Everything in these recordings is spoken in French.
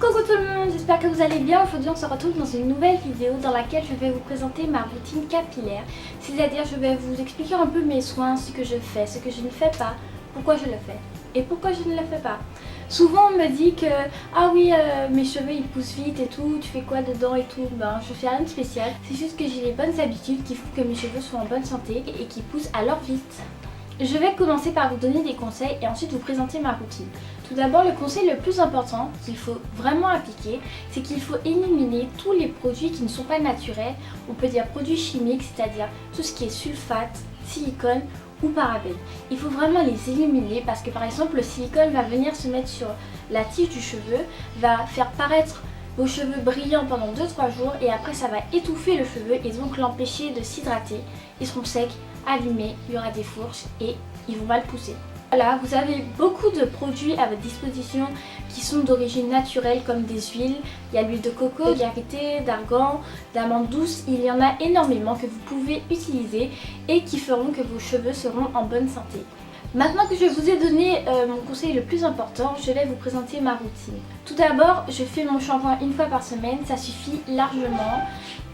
Coucou tout le monde, j'espère que vous allez bien. Aujourd'hui on se retrouve dans une nouvelle vidéo dans laquelle je vais vous présenter ma routine capillaire. C'est-à-dire je vais vous expliquer un peu mes soins, ce que je fais, ce que je ne fais pas, pourquoi je le fais et pourquoi je ne le fais pas. Souvent on me dit que ah oui mes cheveux ils poussent vite et tout, tu fais quoi dedans et tout. Ben je fais rien de spécial, c'est juste que j'ai les bonnes habitudes qui font que mes cheveux soient en bonne santé et qui poussent alors vite. Je vais commencer par vous donner des conseils et ensuite vous présenter ma routine. Tout d'abord, le conseil le plus important qu'il faut vraiment appliquer, c'est qu'il faut éliminer tous les produits qui ne sont pas naturels. On peut dire produits chimiques, c'est-à-dire tout ce qui est sulfate, silicone ou parabènes. Il faut vraiment les éliminer parce que par exemple le silicone va venir se mettre sur la tige du cheveu, va faire paraître vos cheveux brillants pendant 2-3 jours et après ça va étouffer le cheveu et donc l'empêcher de s'hydrater. Ils seront secs, allumés, il y aura des fourches et ils vont mal pousser. Voilà, vous avez beaucoup de produits à votre disposition qui sont d'origine naturelle comme des huiles. Il y a l'huile de coco, de karité, d'argan, d'amande douce. Il y en a énormément que vous pouvez utiliser et qui feront que vos cheveux seront en bonne santé. Maintenant que je vous ai donné mon conseil le plus important, je vais vous présenter ma routine. Tout d'abord, je fais mon shampoing une fois par semaine, ça suffit largement.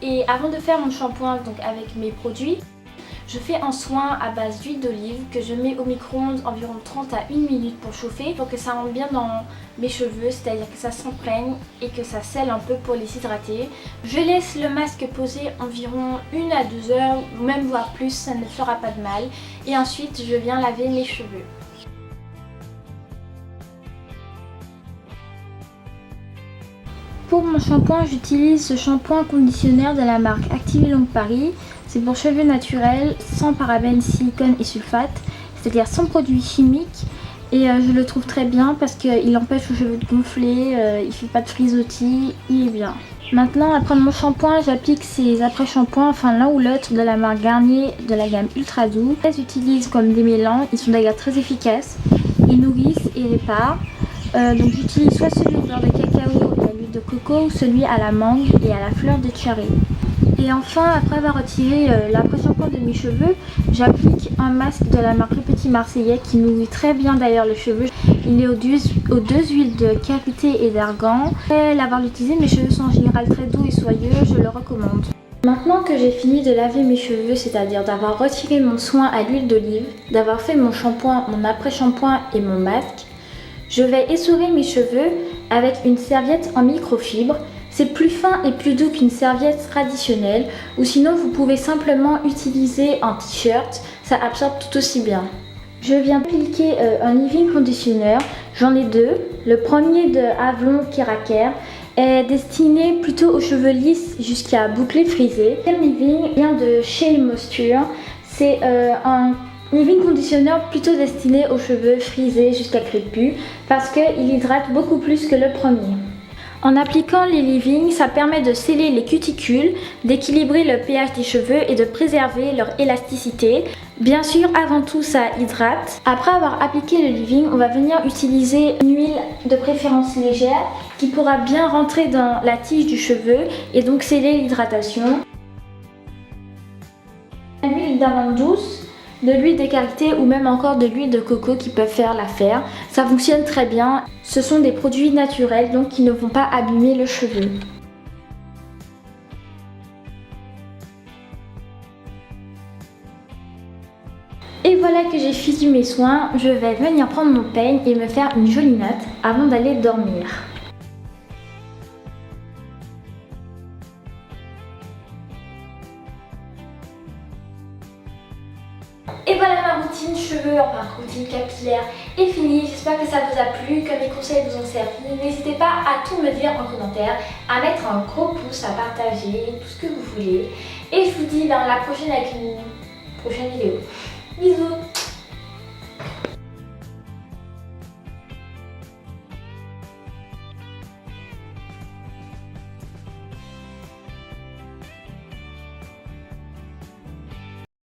Et avant de faire mon shampoing donc avec mes produits, je fais un soin à base d'huile d'olive que je mets au micro-ondes environ 30 à 1 minute pour chauffer pour que ça rentre bien dans mes cheveux, c'est-à-dire que ça s'imprègne et que ça scelle un peu pour les hydrater. Je laisse le masque poser environ 1 à 2 heures, ou même voire plus, ça ne fera pas de mal. Et ensuite je viens laver mes cheveux. Pour mon shampoing, j'utilise ce shampoing conditionnaire de la marque Active Long Paris. C'est pour cheveux naturels, sans parabènes, silicone et sulfate, c'est-à-dire sans produits chimiques. Et je le trouve très bien parce qu'il empêche aux cheveux de gonfler, il fait pas de frisottis, il est bien. Maintenant, après mon shampoing, j'applique ces après-shampoings, enfin l'un ou l'autre de la marque Garnier de la gamme Ultra Doux. Je les utilise comme des mélans, ils sont d'ailleurs très efficaces, ils nourrissent et réparent. Donc j'utilise soit celui au beurre de cacao et à l'huile de coco ou celui à la mangue et à la fleur de cherry. Et enfin, après avoir retiré l'après-shampoing de mes cheveux, j'applique un masque de la marque Le Petit Marseillais qui nourrit très bien d'ailleurs le cheveu. Il est aux deux huiles de karité et d'argan. Après l'avoir utilisé, mes cheveux sont en général très doux et soyeux, je le recommande. Maintenant que j'ai fini de laver mes cheveux, c'est-à-dire d'avoir retiré mon soin à l'huile d'olive, d'avoir fait mon shampoing, mon après-shampoing et mon masque, je vais essorer mes cheveux avec une serviette en microfibre. C'est plus fin et plus doux qu'une serviette traditionnelle ou sinon vous pouvez simplement utiliser un t-shirt, ça absorbe tout aussi bien. Je viens d'appliquer un leave-in conditioner, j'en ai deux. Le premier de Avalon Keraker est destiné plutôt aux cheveux lisses jusqu'à boucler frisé. Le leave-in vient de Shea Moisture, c'est un leave-in conditioner plutôt destiné aux cheveux frisés jusqu'à crépus parce qu'il hydrate beaucoup plus que le premier. En appliquant les leave-in, ça permet de sceller les cuticules, d'équilibrer le pH des cheveux et de préserver leur élasticité. Bien sûr, avant tout, ça hydrate. Après avoir appliqué le leave-in, on va venir utiliser une huile de préférence légère qui pourra bien rentrer dans la tige du cheveu et donc sceller l'hydratation. Une huile d'amande douce, de l'huile de karité ou même encore de l'huile de coco qui peuvent faire l'affaire. Ça fonctionne très bien. Ce sont des produits naturels donc qui ne vont pas abîmer le cheveu. Et voilà que j'ai fini mes soins. Je vais venir prendre mon peigne et me faire une jolie natte avant d'aller dormir. Et voilà, ma routine cheveux, enfin routine capillaire est finie. J'espère que ça vous a plu, que mes conseils vous ont servi. N'hésitez pas à tout me dire en commentaire, à mettre un gros pouce, à partager, tout ce que vous voulez. Et je vous dis à la prochaine avec une prochaine vidéo. Bisous!